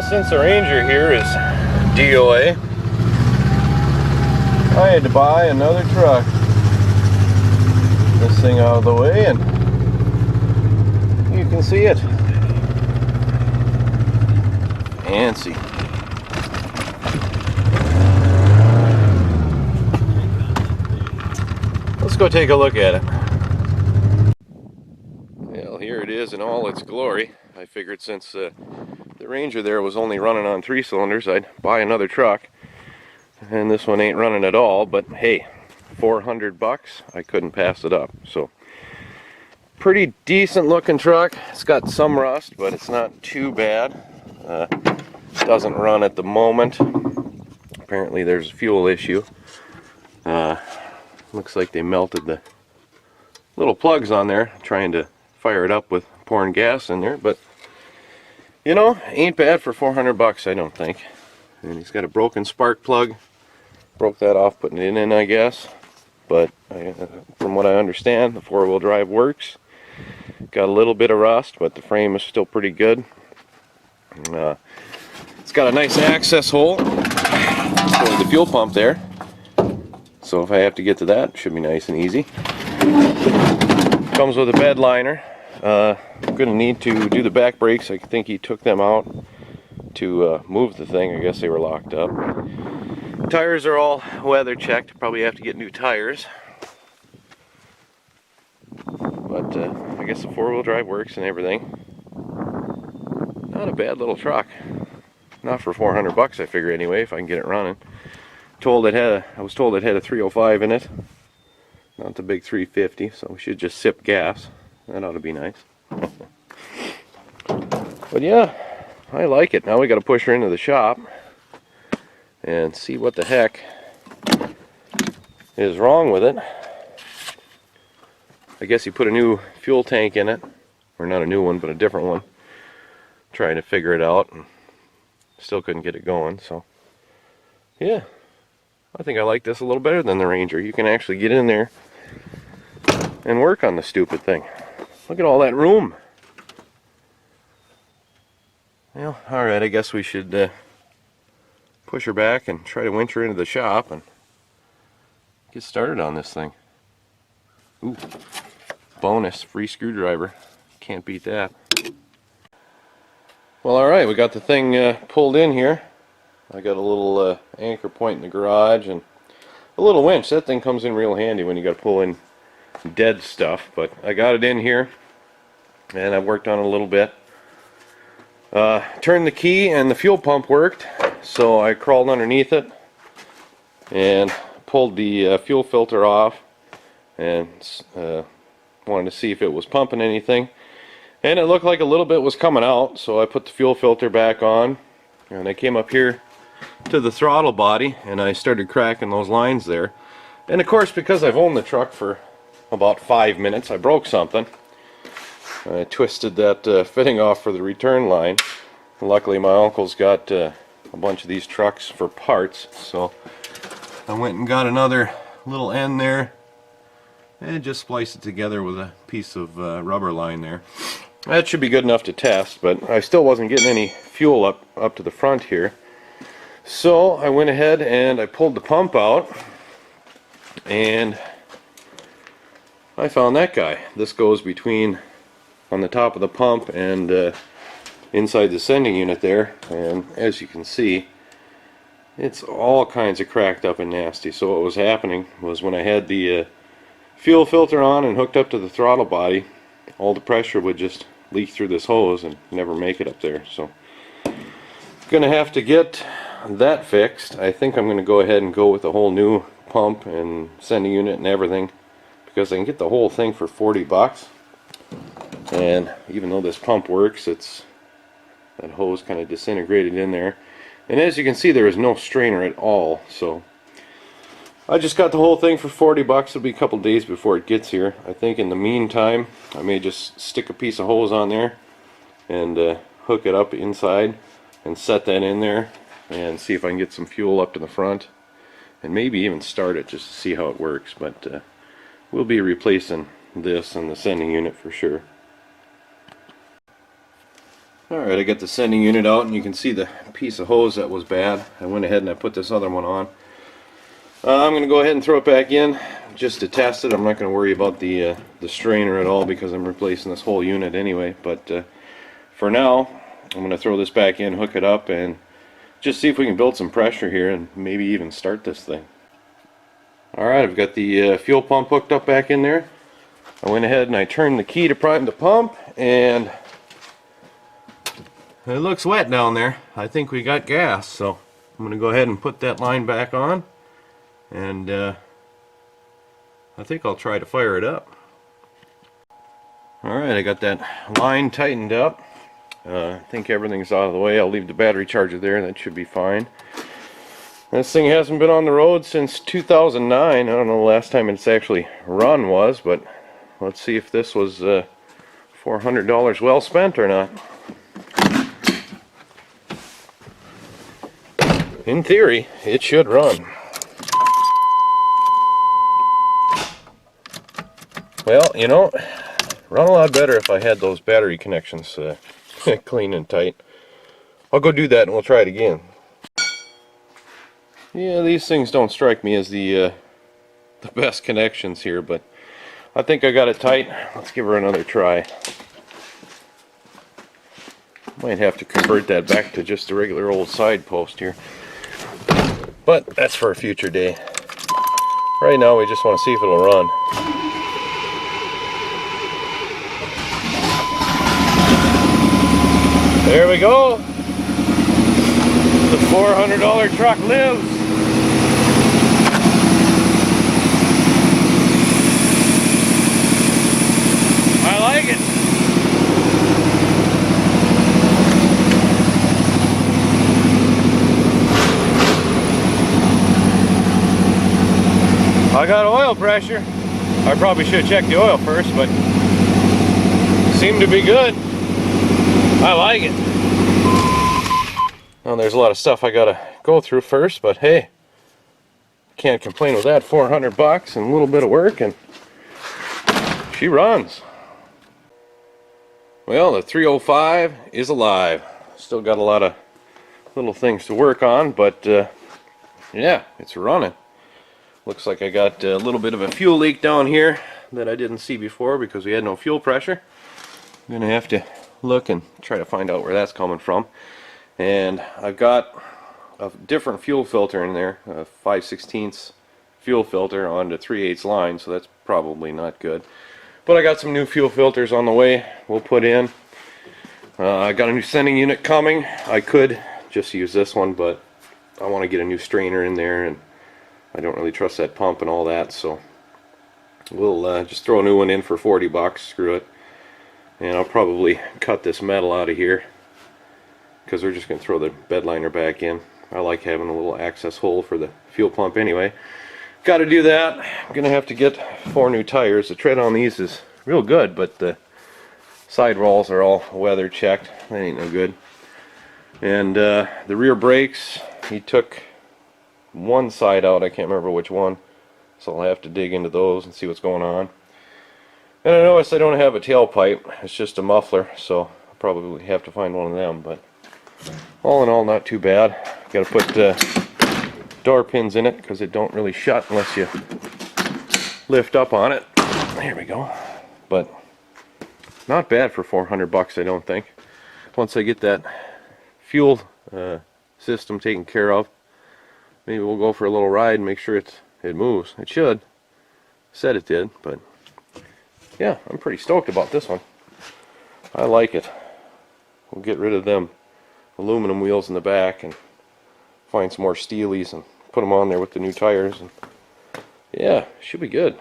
since the Ranger here is DOA, I had to buy another truck. This thing out of the way and you can see it. Fancy. Let's go take a look at it. Well, here it is in all its glory. I figured since the Ranger there was only running on 3 cylinders, I'd buy another truck. And this one ain't running at all, but hey, $400, I couldn't pass it up. So, pretty decent looking truck. It's got some rust, but it's not too bad. Doesn't run at the moment. Apparently there's a fuel issue. Looks like they melted the little plugs on there, trying to fire it up with pouring gas in there, but you know, ain't bad for $400, I don't think. And he's got a broken spark plug. Broke that off putting it in, I guess. But from what I understand, the 4-wheel drive works. Got a little bit of rust, but the frame is still pretty good. It's got a nice access hole for the fuel pump there. So if I have to get to that, it should be nice and easy. Comes with a bed liner. I'm going to need to do the back brakes. I think he took them out to move the thing. I guess they were locked up. Tires are all weather checked. Probably have to get new tires. But I guess the 4-wheel drive works and everything. Not a bad little truck. Not for $400, I figure anyway, if I can get it running. I was told it had a 305 in it. Not the big 350, so we should just sip gas. That ought to be nice. But yeah, I like it. Now we got to push her into the shop and see what the heck is wrong with it. I guess he put a new fuel tank in it, or not a new one, but a different one. Trying to figure it out, and still couldn't get it going. So yeah, I think I like this a little better than the Ranger. You can actually get in there and work on the stupid thing. Look at all that room. Well, alright, I guess we should push her back and try to winch her into the shop and get started on this thing. Ooh, bonus, free screwdriver. Can't beat that. Well, alright, we got the thing pulled in here. I got a little anchor point in the garage and a little winch. That thing comes in real handy when you got to pull in dead stuff, but I got it in here and I've worked on it a little bit. Turned the key and the fuel pump worked, so I crawled underneath it and pulled the fuel filter off and wanted to see if it was pumping anything, and it looked like a little bit was coming out, so I put the fuel filter back on and I came up here to the throttle body and I started cracking those lines there. And of course, because I've owned the truck for about 5 minutes, I broke something. I twisted that fitting off for the return line. Luckily my uncle's got a bunch of these trucks for parts, so I went and got another little end there and just spliced it together with a piece of rubber line there. That should be good enough to test, but I still wasn't getting any fuel up to the front here. So I went ahead and I pulled the pump out and I found that guy. This goes between on the top of the pump and inside the sending unit there, and as you can see, it's all kinds of cracked up and nasty. So what was happening was when I had the fuel filter on and hooked up to the throttle body, all the pressure would just leak through this hose and never make it up there. So gonna have to get that fixed. I think I'm gonna go ahead and go with a whole new pump and sending unit and everything, because I can get the whole thing for $40. And even though this pump works, it's that hose kind of disintegrated in there, and as you can see, there is no strainer at all. So I just got the whole thing for $40. It'll be a couple days before it gets here. I think in the meantime I may just stick a piece of hose on there and hook it up inside and set that in there and see if I can get some fuel up to the front, and maybe even start it just to see how it works. But we'll be replacing this and the sending unit for sure. Alright, I got the sending unit out, and you can see the piece of hose that was bad. I went ahead and I put this other one on. I'm going to go ahead and throw it back in just to test it. I'm not going to worry about the strainer at all because I'm replacing this whole unit anyway. But for now, I'm going to throw this back in, hook it up, and just see if we can build some pressure here and maybe even start this thing. Alright, I've got the fuel pump hooked up back in there. I went ahead and I turned the key to prime the pump, and it looks wet down there. I think we got gas, so I'm going to go ahead and put that line back on, and I think I'll try to fire it up. Alright, I got that line tightened up. I think everything's out of the way. I'll leave the battery charger there. That should be fine. This thing hasn't been on the road since 2009. I don't know the last time it's actually run was, but let's see if this was $400 well spent or not. In theory, it should run. Well, you know, run a lot better if I had those battery connections clean and tight. I'll go do that and we'll try it again. Yeah, these things don't strike me as the best connections here, but I think I got it tight. Let's give her another try. Might have to convert that back to just a regular old side post here, but that's for a future day. Right now we just want to see if it'll run. There we go. The $400 truck lives. I like it. I got oil pressure. I probably should have checked the oil first, but seemed to be good. I like it. Now there's a lot of stuff I gotta go through first, but hey, can't complain with that. 400 bucks and a little bit of work, and she runs. Well, the 305 is alive. Still got a lot of little things to work on, but yeah, it's running. Looks like I got a little bit of a fuel leak down here that I didn't see before because we had no fuel pressure. I'm gonna have to look and try to find out where that's coming from. And I've got a different fuel filter in there, a 5/16 fuel filter onto 3/8 line, so that's probably not good. But I got some new fuel filters on the way we'll put in. I got a new sending unit coming. I could just use this one, but I want to get a new strainer in there, and I don't really trust that pump and all that, so we'll just throw a new one in for 40 bucks, screw it. And I'll probably cut this metal out of here because we're just going to throw the bed liner back in. I like having a little access hole for the fuel pump anyway. Got to do that. I'm going to have to get 4 new tires. The tread on these is real good, but the side walls are all weather checked. That ain't no good. And the rear brakes, he took one side out. I can't remember which one, so I'll have to dig into those and see what's going on. And I noticed I don't have a tailpipe. It's just a muffler, so I'll probably have to find one of them. But all in all, not too bad. Got to put door pins in it because it don't really shut unless you lift up on it. There we go. But not bad for 400 bucks, I don't think. Once I get that fuel system taken care of, maybe we'll go for a little ride and make sure it moves. It should. Said it did, but yeah, I'm pretty stoked about this one. I like it. We'll get rid of them aluminum wheels in the back and find some more steelies and put them on there with the new tires. And yeah, should be good.